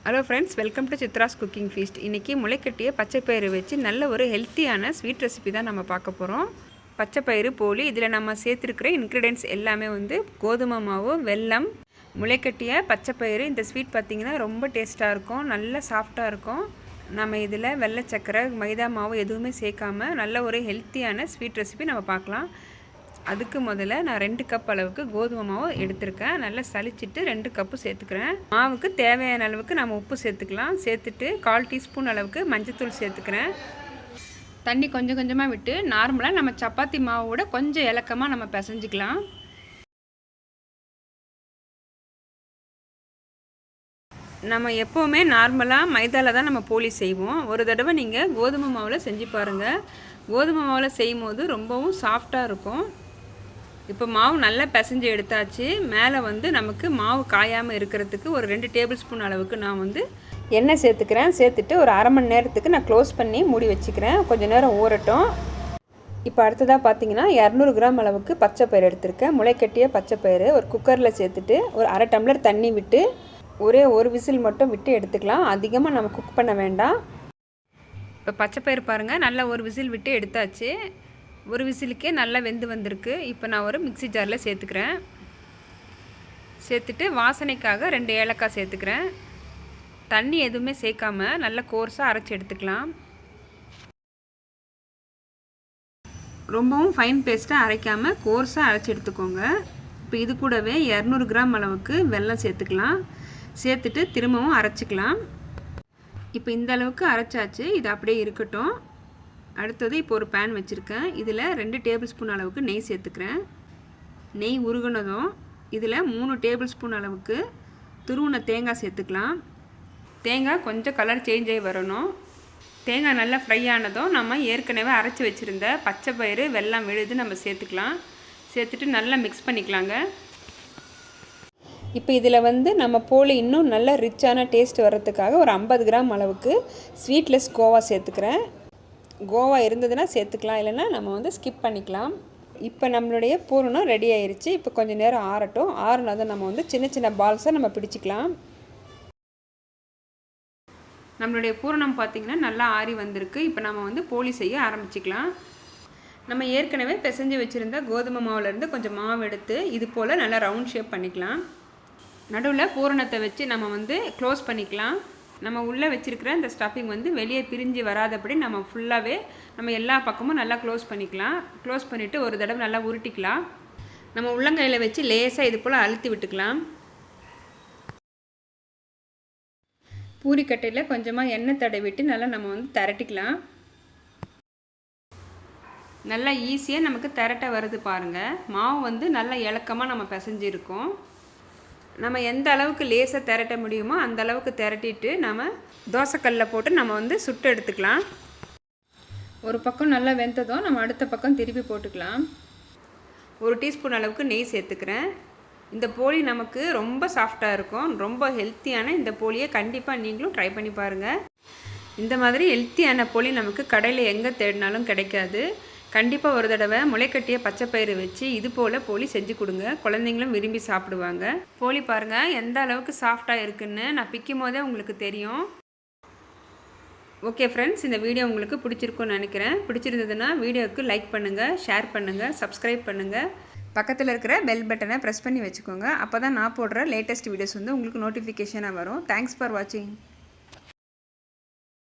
Hello friends, welcome to Chitra's cooking feast. இன்றைக்கி முளைக்கட்டிய பச்சைப்பயிறு வச்சு நல்ல ஒரு ஹெல்த்தியான ஸ்வீட் ரெசிபி தான் நம்ம பார்க்க போகிறோம். பச்சைப்பயிறு போலி, இதில் நம்ம சேர்த்துருக்கிற இன்க்ரீடியன்ட்ஸ் எல்லாமே கோதுமை மாவு, வெல்லம், முளைக்கட்டிய பச்சைப்பயிறு. இந்த ஸ்வீட் பார்த்திங்கன்னா ரொம்ப டேஸ்ட்டாக இருக்கும், நல்ல சாஃப்டாக இருக்கும். நம்ம இதில் வெள்ளை சக்கரை, மைதா மாவு எதுவுமே சேர்க்காம நல்ல ஒரு ஹெல்த்தியான ஸ்வீட் ரெசிபி நம்ம பார்க்கலாம். அதுக்கு முதல்ல நான் 2 கப் அளவுக்கு கோதுமை மாவு எடுத்திருக்கேன். நல்லா சலிச்சிட்டு 2 கப்பு சேர்த்துக்கிறேன். மாவுக்கு தேவையான அளவுக்கு நம்ம உப்பு சேர்த்துக்கலாம். சேர்த்துட்டு 1/4 டீஸ்பூன் அளவுக்கு மஞ்சத்தூள் சேர்த்துக்கிறேன். தண்ணி கொஞ்சம் கொஞ்சமாக விட்டு நார்மலாக நம்ம சப்பாத்தி மாவோட கொஞ்சம் இலக்கமாக நம்ம பிசைஞ்சிக்கலாம். நம்ம எப்போவுமே நார்மலாக மைதாவில் தான் நம்ம போலி செய்வோம். ஒரு தடவை நீங்கள் கோதுமை மாவில் செஞ்சு பாருங்கள். கோதுமை மாவில் செய்யும் போது ரொம்பவும் சாஃப்டாக இருக்கும். இப்போ மாவு நல்லா பிசைஞ்சு எடுத்தாச்சு. மேலே நமக்கு மாவு காயாமல் இருக்கிறதுக்கு ஒரு 2 டேபிள் ஸ்பூன் அளவுக்கு நான் எண்ணெய் சேர்த்துக்கிறேன். சேர்த்துட்டு ஒரு அரை மணி நேரத்துக்கு நான் க்ளோஸ் பண்ணி மூடி வச்சுக்கிறேன். கொஞ்சம் நேரம் ஊறட்டும். இப்போ அடுத்ததாக பார்த்தீங்கன்னா 200 கிராம் அளவுக்கு பச்சைப்பயிறு எடுத்திருக்கேன். முளைக்கட்டிய பச்சைப்பயிறு ஒரு குக்கரில் சேர்த்துட்டு ஒரு அரை டம்ளர் தண்ணி விட்டு ஒரே ஒரு விசில் மட்டும் விட்டு எடுத்துக்கலாம். அதிகமாக நம்ம குக் பண்ண வேண்டாம். இப்போ பச்சைப்பயிறு பாருங்கள், நல்லா ஒரு விசில் விட்டு எடுத்தாச்சு. ஒரு விசிலுக்கே நல்லா வெந்து வந்திருக்கு. இப்போ நான் ஒரு மிக்ஸி ஜாரில் சேர்த்துக்கிறேன். சேர்த்துட்டு வாசனைக்காக 2 ஏலக்காய் சேர்த்துக்கிறேன். தண்ணி எதுவுமே சேர்க்காம நல்லா கோர்ஸாக அரைச்சி எடுத்துக்கலாம். ரொம்பவும் ஃபைன் பேஸ்ட்டாக அரைக்காமல் கோர்ஸாக அரைச்சி எடுத்துக்கோங்க. இப்போ இது கூடவே 200 கிராம் அளவுக்கு வெல்லம் சேர்த்துக்கலாம். சேர்த்துட்டு திரும்பவும் அரைச்சிக்கலாம். இப்போ இந்த அளவுக்கு அரைச்சாச்சு. இது அப்படியே இருக்கட்டும். அடுத்தது இப்போ ஒரு பேன் வச்சுருக்கேன். இதில் 2 டேபிள் ஸ்பூன் அளவுக்கு நெய் சேர்த்துக்கிறேன். நெய் உருகுனதும் இதில் 3 டேபிள் ஸ்பூன் அளவுக்கு துருவின தேங்காய் சேர்த்துக்கலாம். தேங்காய் கொஞ்சம் கலர் சேஞ்ச் ஆகி வரணும். தேங்காய் நல்லா ஃப்ரை ஆனதும் நம்ம ஏற்கனவே அரைச்சி வச்சுருந்த பச்சைப்பயிறு, வெல்லம் விழுது நம்ம சேர்த்துக்கலாம். சேர்த்துட்டு நல்லா மிக்ஸ் பண்ணிக்கலாங்க. இப்போ இதில் நம்ம போலி இன்னும் நல்ல ரிச்சான டேஸ்ட் வர்றதுக்காக ஒரு 50 கிராம் அளவுக்கு ஸ்வீட்லெஸ் கோவா சேர்த்துக்கிறேன். கோவா இருந்ததுன்னா சேர்த்துக்கலாம், இல்லைன்னா நம்ம ஸ்கிப் பண்ணிக்கலாம். இப்போ நம்மளுடைய பூரணம் ரெடி ஆயிடுச்சு. இப்போ கொஞ்சம் நேரம் ஆறட்டும். ஆறுனதும் நம்ம சின்ன சின்ன பால்ஸாக நம்ம பிடிச்சிக்கலாம். நம்மளுடைய பூரணம் பார்த்திங்கன்னா நல்லா ஆறி வந்திருக்கு. இப்போ நம்ம போலி செய்ய ஆரம்பிச்சிக்கலாம். நம்ம ஏற்கனவே பிசைஞ்சு வச்சுருந்த கோதுமை மாவுலேருந்து கொஞ்சம் மாவு எடுத்து இது போல் நல்லா ரவுண்ட் ஷேப் பண்ணிக்கலாம். நடுவில் பூரணத்தை வச்சு நம்ம க்ளோஸ் பண்ணிக்கலாம். நம்ம உள்ளே வச்சுருக்கிற இந்த ஸ்டஃபிங் வெளியே பிரிஞ்சு வராதபடி நம்ம ஃபுல்லாகவே நம்ம எல்லா பக்கமும் நல்லா க்ளோஸ் பண்ணிக்கலாம். க்ளோஸ் பண்ணிவிட்டு ஒரு தடவை நல்லா உருட்டிக்கலாம். நம்ம உள்ளங்கையில் வச்சு லேசாக இது போல் அழுத்தி விட்டுக்கலாம். பூரிக்கட்டையில் கொஞ்சமாக எண்ணெய் தடவிட்டு நல்லா நம்ம திரட்டிக்கலாம். நல்லா ஈஸியாக நமக்கு திரட்ட வருது பாருங்கள். மாவு நல்லா இலக்கமாக நம்ம பிசைஞ்சிருக்கோம். நம்ம எந்த அளவுக்கு லேசாக திரட்ட முடியுமோ அந்த அளவுக்கு திரட்டிட்டு நம்ம தோசைக்கல்லில் போட்டு நம்ம சுட்டு எடுத்துக்கலாம். ஒரு பக்கம் நல்லா வெந்ததும் நம்ம அடுத்த பக்கம் திருப்பி போட்டுக்கலாம். 1 டீஸ்பூன் அளவுக்கு நெய் சேர்த்துக்கிறேன். இந்த போலி நமக்கு ரொம்ப சாஃப்டாக இருக்கும். ரொம்ப ஹெல்த்தியான இந்த போலியை கண்டிப்பாக நீங்களும் ட்ரை பண்ணி பாருங்கள். இந்த மாதிரி ஹெல்த்தியான போலி நமக்கு கடையில் எங்கே தேடினாலும் கிடைக்காது. கண்டிப்பாக ஒரு தடவை முளைக்கட்டிய பச்சைப்பயிறு வச்சு இது போல் போலி செஞ்சு கொடுங்க. குழந்தைங்களும் விரும்பி சாப்பிடுவாங்க. போலி பாருங்கள் எந்த அளவுக்கு சாஃப்டாக இருக்குன்னு நான் பிக்கும் போதே உங்களுக்கு தெரியும். ஓகே ஃப்ரெண்ட்ஸ், இந்த வீடியோ உங்களுக்கு பிடிச்சிருக்குன்னு நினைக்கிறேன். பிடிச்சிருந்ததுன்னா வீடியோவுக்கு லைக் பண்ணுங்கள், ஷேர் பண்ணுங்கள், சப்ஸ்கிரைப் பண்ணுங்கள். பக்கத்தில் இருக்கிற பெல் பட்டனை ப்ரெஸ் பண்ணி வச்சுக்கோங்க. அப்போ தான் நான் போடுற லேட்டஸ்ட் வீடியோஸ் உங்களுக்கு நோட்டிஃபிகேஷனாக வரும். தேங்க்ஸ் ஃபார் வாட்சிங்.